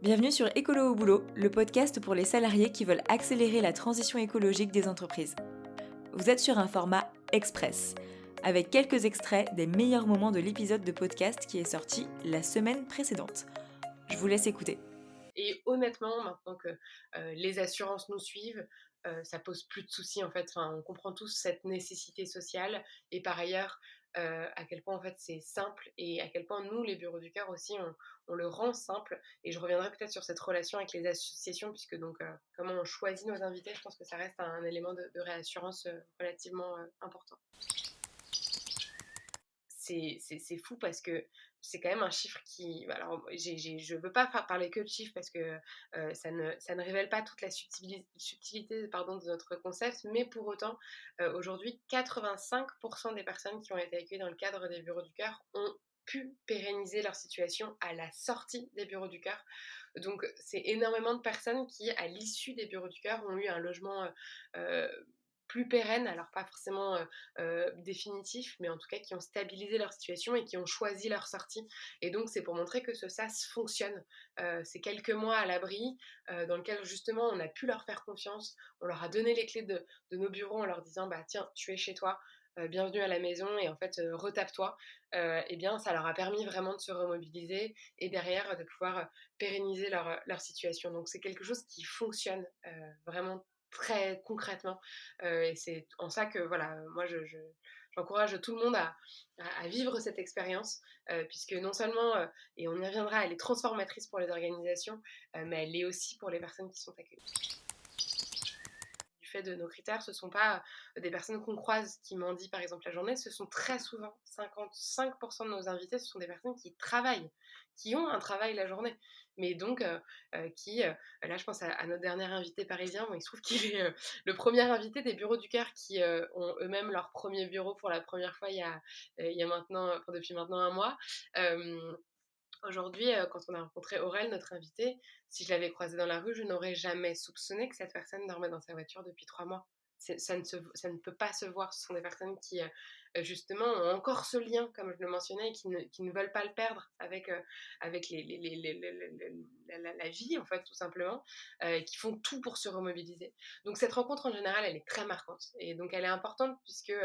Bienvenue sur Écolo au boulot, le podcast pour les salariés qui veulent accélérer la transition écologique des entreprises. Vous êtes sur un format express, avec quelques extraits des meilleurs moments de l'épisode de podcast qui est sorti la semaine précédente. Je vous laisse écouter. Et honnêtement, maintenant que les assurances nous suivent, ça pose plus de soucis en fait. Enfin, on comprend tous cette nécessité sociale et par ailleurs à quel point en fait c'est simple et à quel point nous, les bureaux du cœur aussi, on le rend simple. Et je reviendrai peut-être sur cette relation avec les associations puisque donc comment on choisit nos invités, je pense que ça reste un élément de réassurance relativement important. C'est fou parce que c'est quand même un chiffre qui... Alors, je veux pas parler que de chiffres parce que ça ne révèle pas toute la subtilité de notre concept, mais pour autant, aujourd'hui, 85% des personnes qui ont été accueillies dans le cadre des bureaux du cœur ont pu pérenniser leur situation à la sortie des bureaux du cœur. Donc, c'est énormément de personnes qui, à l'issue des bureaux du cœur, ont eu un logement plus pérennes, alors pas forcément définitifs, mais en tout cas qui ont stabilisé leur situation et qui ont choisi leur sortie. Et donc c'est pour montrer que ce SaaS fonctionne. C'est quelques mois à l'abri dans lequel justement on a pu leur faire confiance, on leur a donné les clés de nos bureaux en leur disant bah tiens tu es chez toi, bienvenue à la maison et en fait retape-toi. Et bien ça leur a permis vraiment de se remobiliser et derrière de pouvoir pérenniser leur situation. Donc c'est quelque chose qui fonctionne vraiment très concrètement. Et c'est en ça que voilà, moi j'encourage tout le monde à vivre cette expérience, puisque non seulement, et on y reviendra, elle est transformatrice pour les organisations, mais elle l'est aussi pour les personnes qui sont accueillies. Du fait de nos critères, ce ne sont pas des personnes qu'on croise qui mendient par exemple la journée, ce sont très souvent 55% de nos invités, ce sont des personnes qui travaillent, qui ont un travail la journée, mais donc qui, là je pense à notre dernier invité parisien, bon, il se trouve qu'il est le premier invité des bureaux du cœur qui ont eux-mêmes leur premier bureau pour la première fois il y a maintenant, depuis maintenant un mois. Aujourd'hui, quand on a rencontré Aurel, notre invité, si je l'avais croisé dans la rue, je n'aurais jamais soupçonné que cette personne dormait dans sa voiture depuis 3 mois. Ça ne peut pas se voir. Ce sont des personnes qui, justement, ont encore ce lien, comme je le mentionnais, et qui ne veulent pas le perdre avec la vie, en fait, tout simplement, et qui font tout pour se remobiliser. Donc cette rencontre, en général, elle est très marquante. Et donc elle est importante puisque,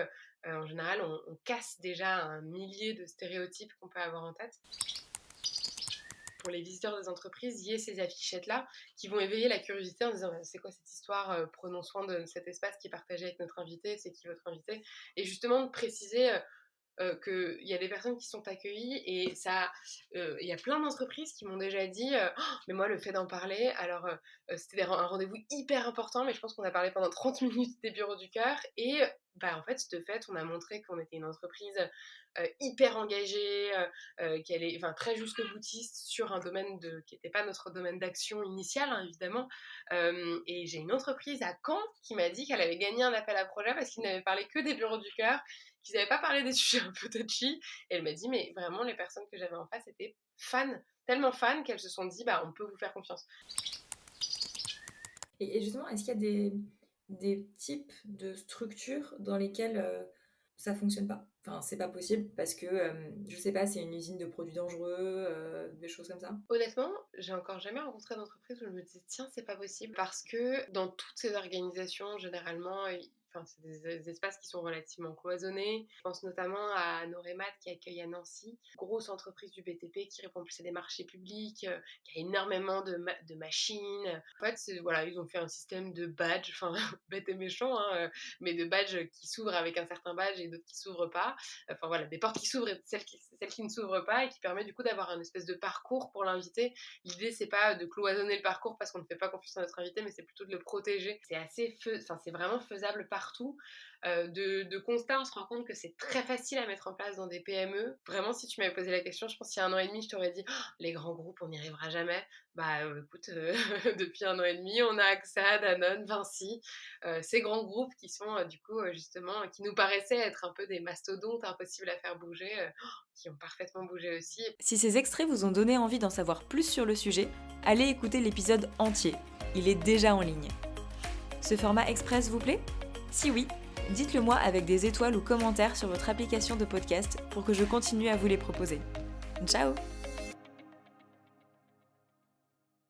en général, on casse déjà un millier de stéréotypes qu'on peut avoir en tête. Pour les visiteurs des entreprises, il y ait ces affichettes-là qui vont éveiller la curiosité en disant c'est quoi cette histoire, prenons soin de cet espace qui est partagé avec notre invité, c'est qui votre invité, et justement de préciser qu'il y a des personnes qui sont accueillies et ça, il y a plein d'entreprises qui m'ont déjà dit oh, mais moi le fait d'en parler, alors c'était un rendez-vous hyper important, mais je pense qu'on a parlé pendant 30 minutes des bureaux du cœur et bah, en fait, de fait, on a montré qu'on était une entreprise hyper engagée, qui allait très jusqu'au boutiste sur un domaine qui n'était pas notre domaine d'action initial, hein, évidemment. Et j'ai une entreprise à Caen qui m'a dit qu'elle avait gagné un appel à projet parce qu'ils n'avaient parlé que des bureaux du cœur, qu'ils n'avaient pas parlé des sujets un peu touchy. Et elle m'a dit, mais vraiment, les personnes que j'avais en face étaient fans, tellement fans qu'elles se sont dit, bah, on peut vous faire confiance. Et justement, est-ce qu'il y a des types de structures dans lesquelles ça fonctionne pas? Enfin, c'est pas possible parce que, je sais pas, c'est une usine de produits dangereux, des choses comme ça? Honnêtement, j'ai encore jamais rencontré d'entreprise où je me disais tiens, c'est pas possible. Parce que dans toutes ces organisations, généralement, c'est des espaces qui sont relativement cloisonnés. Je pense notamment à Noremat qui accueille à Nancy, grosse entreprise du BTP qui répond plus à des marchés publics, qui a énormément de machines. En fait, voilà, ils ont fait un système de badge, enfin bête et méchant, hein, mais de badges qui s'ouvrent avec un certain badge et d'autres qui s'ouvrent pas. Enfin voilà, des portes qui s'ouvrent et celles qui ne s'ouvrent pas, et qui permet du coup d'avoir un espèce de parcours pour l'invité. L'idée c'est pas de cloisonner le parcours parce qu'on ne fait pas confiance à notre invité, mais c'est plutôt de le protéger. C'est vraiment faisable partout. De constat, on se rend compte que c'est très facile à mettre en place dans des PME. Vraiment, si tu m'avais posé la question, je pense qu'il y a 1 an et demi, je t'aurais dit oh, les grands groupes, on n'y arrivera jamais. Bah écoute, depuis 1 an et demi, on a AXA, Danone, Vinci, ces grands groupes qui sont du coup justement, qui nous paraissaient être un peu des mastodontes impossibles à faire bouger, qui ont parfaitement bougé aussi. Si ces extraits vous ont donné envie d'en savoir plus sur le sujet, allez écouter l'épisode entier. Il est déjà en ligne. Ce format express vous plaît ? Si oui, dites-le moi avec des étoiles ou commentaires sur votre application de podcast pour que je continue à vous les proposer. Ciao !